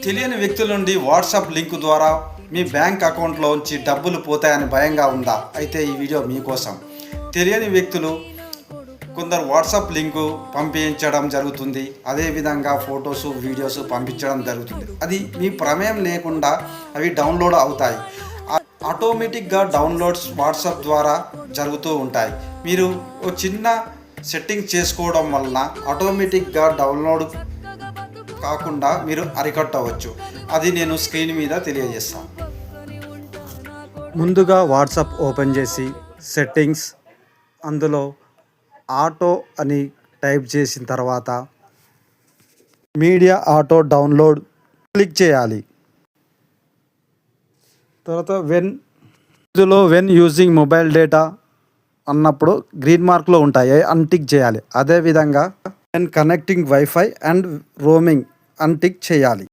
తెలియని వ్యక్తుల నుండి వాట్సాప్ లింక్ ద్వారా మీ బ్యాంక్ అకౌంట్లోంచి డబ్బులు పోతాయని భయంగా ఉందా? అయితే ఈ వీడియో మీకోసం. తెలియని వ్యక్తులు కొందరు వాట్సాప్ లింకు పంపించడం జరుగుతుంది. అదేవిధంగా ఫొటోస్ వీడియోస్ పంపించడం జరుగుతుంది. అది మీ ప్రమేయం లేకుండా అవి డౌన్లోడ్ అవుతాయి. ఆటోమేటిక్గా డౌన్లోడ్స్ వాట్సాప్ ద్వారా జరుగుతూ ఉంటాయి. మీరు ఒక చిన్న సెట్టింగ్ చేసుకోవడం వలన ఆటోమేటిక్గా డౌన్లోడ్ కాకుండా మీరు అరికట్టవచ్చు. అది నేను స్క్రీన్ మీద తెలియజేస్తాను. ముందుగా వాట్సాప్ ఓపెన్ చేసి సెట్టింగ్స్, అందులో ఆటో అని టైప్ చేసిన తర్వాత మీడియా ఆటో డౌన్లోడ్ క్లిక్ చేయాలి. తర్వాత వెన్ యూజింగ్ మొబైల్ డేటా అన్నప్పుడు గ్రీన్ మార్క్లో ఉంటాయి, అన్టిక్ చేయాలి. అదేవిధంగా when connecting wifi and roaming untick చేయాలి.